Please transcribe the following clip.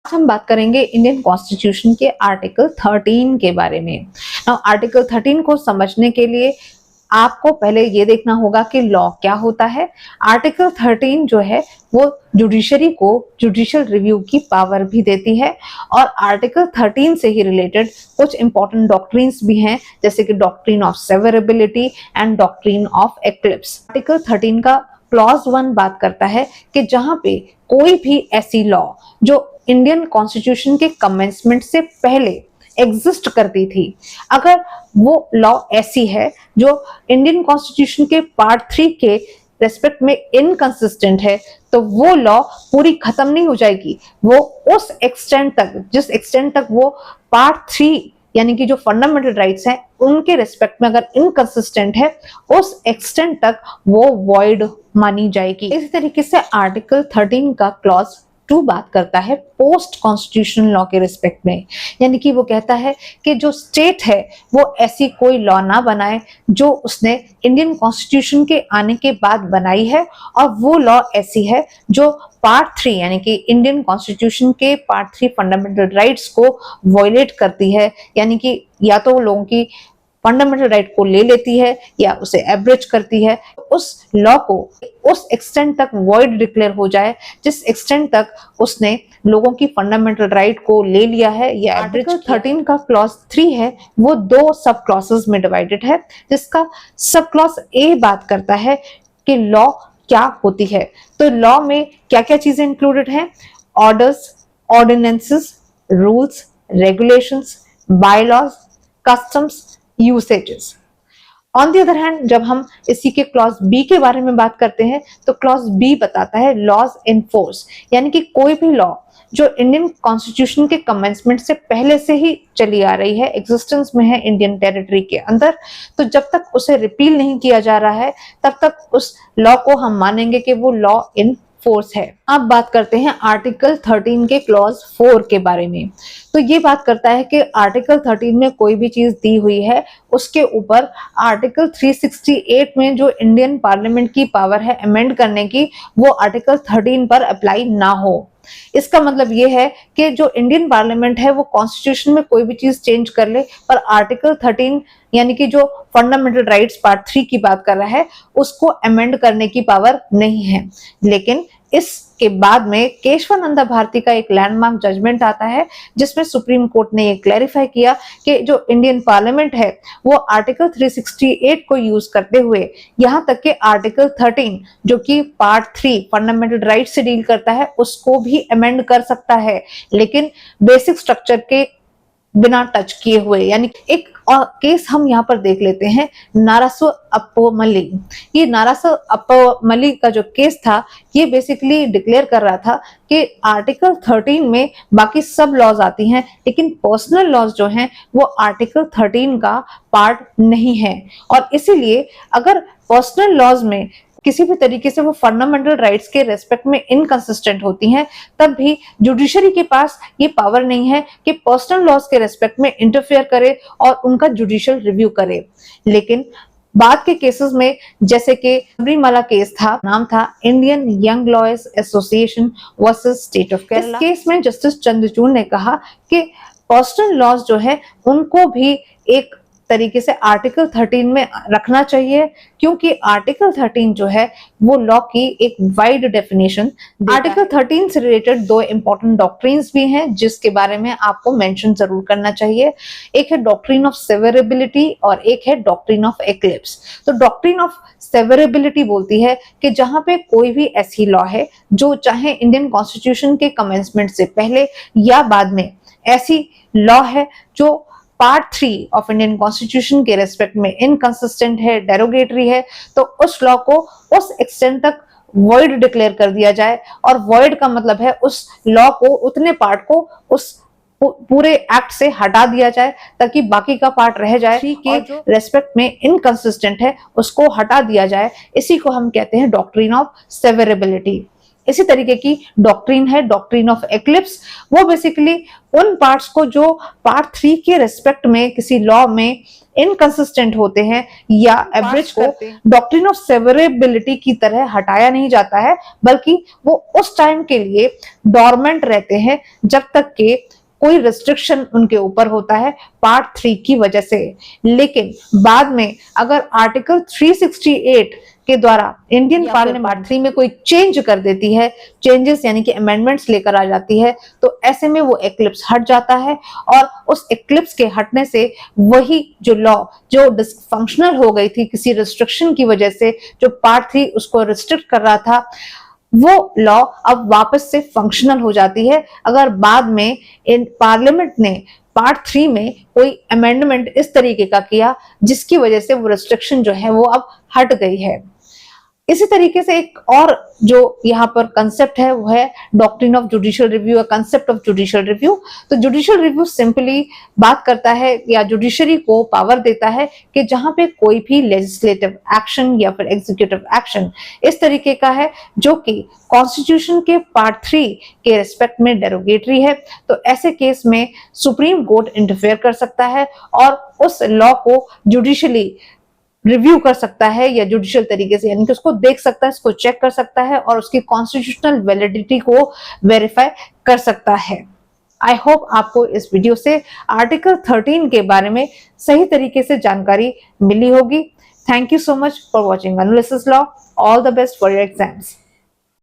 हम बात करेंगे इंडियन कॉन्स्टिट्यूशन के आर्टिकल 13 के बारे में। नाउ आर्टिकल 13 को समझने के लिए आपको पहले ये देखना होगा कि लॉ क्या होता है। आर्टिकल 13 जो है वो जुडिशरी को जुडिशियल रिव्यू की पावर भी देती है और आर्टिकल 13 से ही रिलेटेड कुछ इंपॉर्टेंट डॉक्ट्रिन्स भी हैं, जैसे कि doctrine of severability and doctrine of eclipse. Article 13 का क्लॉज 1 बात करता है कि जहां पे कोई भी ऐसी लॉ जो इंडियन कॉन्स्टिट्यूशन के कमेंसमेंट से पहले एग्जिस्ट करती थी, अगर वो लॉ ऐसी है जो इंडियन कॉन्स्टिट्यूशन के पार्ट 3 के रेस्पेक्ट में इनकंसिस्टेंट है, तो वो लॉ पूरी खत्म नहीं हो जाएगी। वो उस एक्सटेंट तक, जिस एक्सटेंट तक वो पार्ट 3 यानी कि जो फंडामेंटल राइट्स हैं उनके रेस्पेक्ट में अगर इनकंसिस्टेंट है, उस एक्सटेंट तक वो वॉइड मानी जाएगी। इसी तरीके से आर्टिकल 13 का क्लॉज 2 बात करता है पोस्ट कॉन्स्टिट्यूशनल लॉ के रिस्पेक्ट में, यानी कि वो कहता है कि जो स्टेट है वो ऐसी कोई लॉ ना बनाए जो उसने इंडियन कॉन्स्टिट्यूशन के आने के बाद बनाई है, और वो लॉ ऐसी है जो पार्ट 3 यानी कि इंडियन कॉन्स्टिट्यूशन के पार्ट 3 फंडामेंटल राइट्स को वॉयलेट करती है, यानी कि या तो लोगों की फंडामेंटल राइट को ले लेती है या उसे एब्रेज करती है। उस लॉ को उस एक्सटेंट तक वॉइड डिक्लेयर हो जाए जिस एक्सटेंट तक उसने लोगों की फंडामेंटल राइट को ले लिया है या एब्रेज। आर्टिकल 13 का क्लॉज 3 है वो 2 सब क्लॉसेस में डिवाइडेड है, जिसका सब क्लॉज ए बात करता है कि लॉ क्या होती है। तो लॉ में क्या क्या चीजें इंक्लूडेड हैं? Orders, ordinances, rules, regulations, bylaws, customs, usages. On the other hand जब हम इसी के क्लॉज बी के बारे में बात करते हैं तो क्लॉज बी बताता है लॉज इन फोर्स, यानी कि कोई भी लॉ जो इंडियन कॉन्स्टिट्यूशन के कमेंसमेंट से पहले से ही चली आ रही है, एग्जिस्टेंस में है इंडियन टेरिटरी के अंदर, तो जब तक उसे रिपील नहीं किया जा रहा है तब तक उस लॉ को हम मानेंगे कि वो लॉ इन फोर्स है। अब बात करते हैं आर्टिकल 13 के क्लॉज 4 के बारे में। तो ये बात करता है कि आर्टिकल 13 में कोई भी चीज दी हुई है उसके ऊपर आर्टिकल 368 में जो इंडियन पार्लियामेंट की पावर है अमेंड करने की, वो आर्टिकल 13 पर अप्लाई ना हो। इसका मतलब ये है कि जो इंडियन पार्लियामेंट है वो कॉन्स्टिट्यूशन में कोई भी चीज चेंज कर ले, पर आर्टिकल 13 यानी कि जो फंडामेंटल राइट्स पार्ट 3 की बात कर रहा है उसको अमेंड करने की पावर नहीं है। लेकिन इसके बाद में केशवानंदा भारती का एक लैंडमार्क जजमेंट आता है जिसमें सुप्रीम कोर्ट ने ये क्लैरिफाई किया कि जो इंडियन पार्लियामेंट है वो आर्टिकल 368 को यूज करते हुए यहां तक कि आर्टिकल 13 जो कि पार्ट 3 फंडामेंटल राइट से डील करता है उसको भी अमेंड कर सकता है, लेकिन बेसिक स्ट्रक्चर के बिना टच किए हुए। यानी एक केस हम यहाँ पर देख लेते हैं, नारासो अप्पोमली। ये नारासो अप्पोमली का जो केस था ये बेसिकली डिक्लेयर कर रहा था कि आर्टिकल 13 में बाकी सब लॉज आती हैं लेकिन पर्सनल लॉज जो हैं वो आर्टिकल 13 का पार्ट नहीं है, और इसीलिए अगर पर्सनल लॉज में किसी भी तरीके से वो फंडामेंटल राइट्स के रेस्पेक्ट में इनकंसिस्टेंट होती हैं, तब भी जुडिशरी के पास ये पावर नहीं है कि पर्सनल लॉज के रेस्पेक्ट में इंटरफेयर करे और उनका जुडिशियल रिव्यू करे। लेकिन बाद के केसेस में, जैसे कि सबरीमाला केस था, नाम था Indian young lawyers association versus state of Kerala. इस केस में जस्टिस चंद्रचूड़ ने कहा कि पर्सनल लॉज जो है उनको भी एक तरीके से आर्टिकल 13 में रखना चाहिए, क्योंकि आर्टिकल 13 जो है वो लॉ की एक वाइड डेफिनेशन। आर्टिकल 13 से रिलेटेड 2 इंपॉर्टेंट डॉक्ट्रिन्स भी हैं जिसके बारे में आपको मेंशन जरूर करना चाहिए। एक है डॉक्ट्रिन ऑफ सेवरेबिलिटी और एक है डॉक्ट्रिन ऑफ एक्लिप्स। तो डॉक्ट्रिन ऑफ सेवरेबिलिटी बोलती है कि जहां पे कोई भी ऐसी लॉ है जो चाहे इंडियन कॉन्स्टिट्यूशन के कमेंसमेंट से पहले या बाद में ऐसी लॉ है जो पार्ट 3 ऑफ इंडियन कॉन्स्टिट्यूशन के रेस्पेक्ट में इनकंसिस्टेंट है, डेरोगेटरी है, तो उस लॉ को उस एक्सटेंट तक वॉइड डिक्लेयर कर दिया जाए। और वॉइड का मतलब है उस लॉ को, उतने पार्ट को उस पूरे एक्ट से हटा दिया जाए ताकि बाकी का पार्ट रह जाए, के रेस्पेक्ट में इनकंसिस्टेंट है उसको हटा दिया जाए। इसी को हम कहते हैं डॉक्ट्रिन ऑफ सेवरेबिलिटी। इसी तरीके की डॉक्ट्रिन है डॉक्ट्रिन ऑफ एक्लिप्स। वो बेसिकली उन पार्ट्स को जो पार्ट 3 के रेस्पेक्ट में किसी लॉ में इनकंसिस्टेंट होते हैं या एवरेज को डॉक्ट्रिन ऑफ सेवरेबिलिटी की तरह हटाया नहीं जाता है, बल्कि वो उस टाइम के लिए डॉर्मेंट रहते हैं जब तक के कोई रिस्ट्रिक्शन उनके ऊपर होता है पार्ट 3 की वजह से। लेकिन बाद में अगर आर्टिकल 368 के द्वारा इंडियन पार्लियामेंट पार्ट 3 में कोई चेंज कर देती है, चेंजेस यानी कि अमेंडमेंट्स लेकर आ जाती है, तो ऐसे में वो एक्लिप्स हट जाता है और उस एक्लिप्स के हटने से वही जो लॉ जो डिसफंक्शनल हो गई थी किसी रिस्ट्रिक्शन की वजह से, जो पार्ट 3 उसको रिस्ट्रिक्ट कर रहा था, वो लॉ अब वापस से फंक्शनल हो जाती है अगर बाद में इन पार्लियामेंट ने पार्ट 3 में कोई अमेंडमेंट इस तरीके का किया जिसकी वजह से वो रिस्ट्रिक्शन जो है वो अब हट गई है। इसी तरीके से एक और जो यहाँ पर कंसेप्ट है वो है डॉक्ट्रिन ऑफ जुडिशियल रिव्यू या कंसेप्ट ऑफ जुडिशियल रिव्यू। तो जुडिशियल रिव्यू सिंपली बात करता है या जुडिशरी को पावर देता है कि जहां पे कोई भी लेजिस्लेटिव एक्शन या फिर एग्जीक्यूटिव एक्शन इस तरीके का है जो कि कॉन्स्टिट्यूशन के पार्ट 3 के रिस्पेक्ट में डेरोगेटरी है, तो ऐसे केस में सुप्रीम कोर्ट इंटरफेयर कर सकता है और उस लॉ को जुडिशली रिव्यू कर सकता है या जुडिशियल तरीके से, यानी कि उसको देख सकता है, उसको चेक कर सकता है और उसकी कॉन्स्टिट्यूशनल वैलिडिटी को वेरीफाई कर सकता है। आई होप आपको इस वीडियो से आर्टिकल 13 के बारे में सही तरीके से जानकारी मिली होगी। Thank you so much for watching analysis law. All the best for your exams.